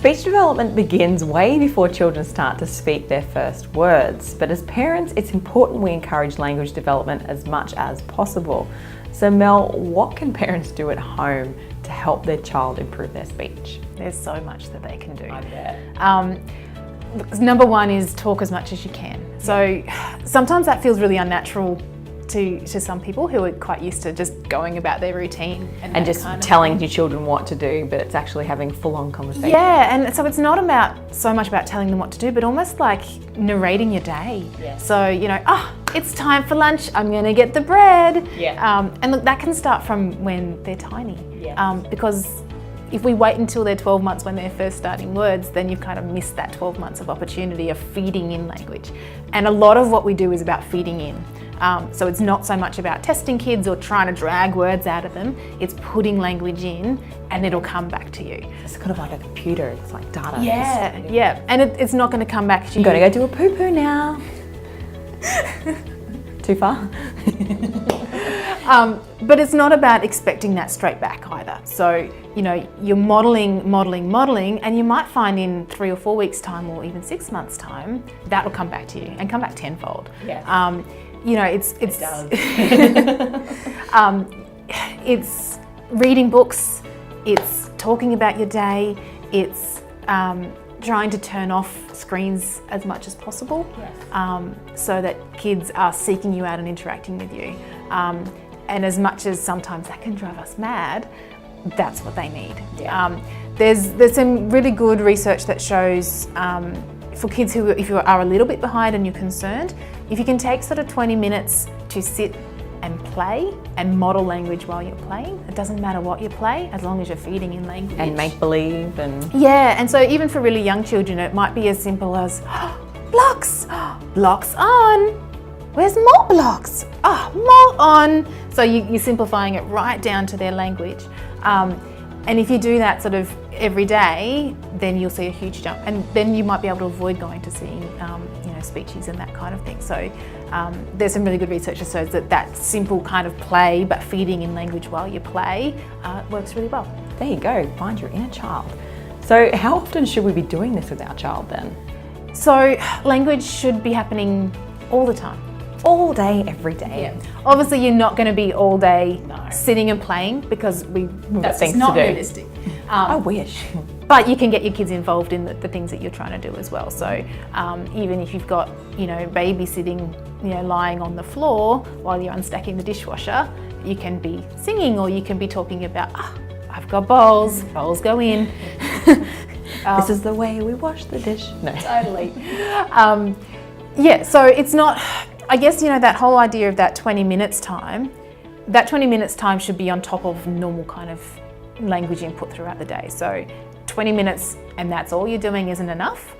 Speech development begins way before children start to speak their first words, but as parents, it's important we encourage language development as much as possible. So Mel, what can parents do at home to help their child improve their speech? There's so much that they can do. I bet. Number one is talk as much as you can. So sometimes that feels really unnatural to some people who are quite used to just going about their routine and just telling your children what to do, but it's actually having full-on conversation. Yeah, and so it's not so much about telling them what to do, but almost like narrating your day. Yes. So, it's time for lunch, I'm going to get the bread. Yeah. And look, that can start from when they're tiny. Yes. Because if we wait until they're 12 months when they're first starting words, then you've kind of missed that 12 months of opportunity of feeding in language. And a lot of what we do is about feeding in. So it's not so much about testing kids or trying to drag words out of them, it's putting language in and it'll come back to you. It's kind of like a computer, it's like data. Yeah, and it's not going to come back to you. I'm going to go do a poo-poo now. Too far? But it's not about expecting that straight back either. So, you're modelling, and you might find in 3 or 4 weeks' time or even 6 months' time, that'll come back to you and come back tenfold. Yes. It does. It's reading books, it's talking about your day, it's trying to turn off screens as much as possible. Yes. So that kids are seeking you out and interacting with you. And as much as sometimes that can drive us mad, that's what they need. Yeah. There's some really good research that shows for kids if you are a little bit behind and you're concerned, if you can take sort of 20 minutes to sit and play and model language while you're playing, it doesn't matter what you play as long as you're feeding in language. And make believe and... Yeah, and so even for really young children, it might be as simple as blocks, blocks on. Where's more blocks? More on. So you're simplifying it right down to their language. And if you do that sort of every day, then you'll see a huge jump. And then you might be able to avoid going to seeing, speeches and that kind of thing. So there's some really good research that shows that simple kind of play, but feeding in language while you play, works really well. There you go, find your inner child. So how often should we be doing this with our child then? So language should be happening all the time. All day, every day. Yeah. Obviously, you're not going to be all day sitting and playing because that's things not to do. realistic. I wish. But you can get your kids involved in the things that you're trying to do as well. So even if you've got, baby sitting, lying on the floor while you're unstacking the dishwasher, you can be singing or you can be talking about, I've got bowls go in. This is the way we wash the dish. No. Totally. So it's not, I guess, that whole idea of that 20 minutes time should be on top of normal kind of language input throughout the day. So 20 minutes and that's all you're doing isn't enough.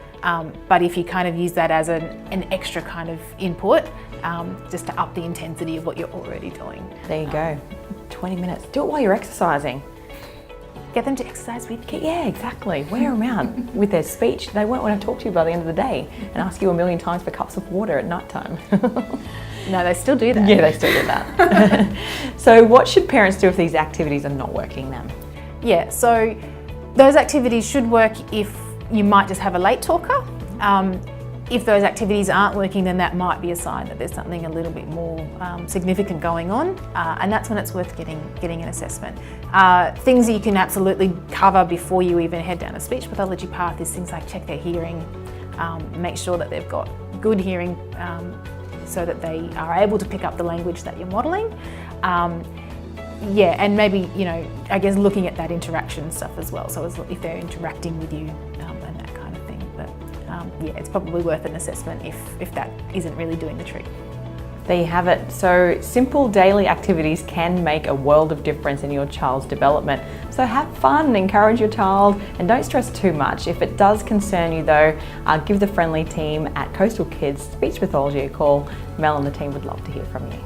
But if you kind of use that as an extra kind of input, just to up the intensity of what you're already doing. There you go. 20 minutes. Do it while you're exercising. Get them to exercise with you. Yeah, exactly. Wear them out with their speech. They won't want to talk to you by the end of the day and ask you a million times for cups of water at night time. No, they still do that. Yeah, they still do that. So what should parents do if these activities are not working then? Yeah, so those activities should work if you might just have a late talker. If those activities aren't working, then that might be a sign that there's something a little bit more significant going on, and that's when it's worth getting an assessment. Things that you can absolutely cover before you even head down a speech pathology path is things like check their hearing, make sure that they've got good hearing so that they are able to pick up the language that you're modelling. And maybe, I guess looking at that interaction stuff as well. So if they're interacting with you and that kind of thing. But it's probably worth an assessment if that isn't really doing the trick. There you have it. So simple daily activities can make a world of difference in your child's development. So have fun, encourage your child, and don't stress too much. If it does concern you though, give the friendly team at Coastal Kids Speech Pathology a call. Mel and the team would love to hear from you.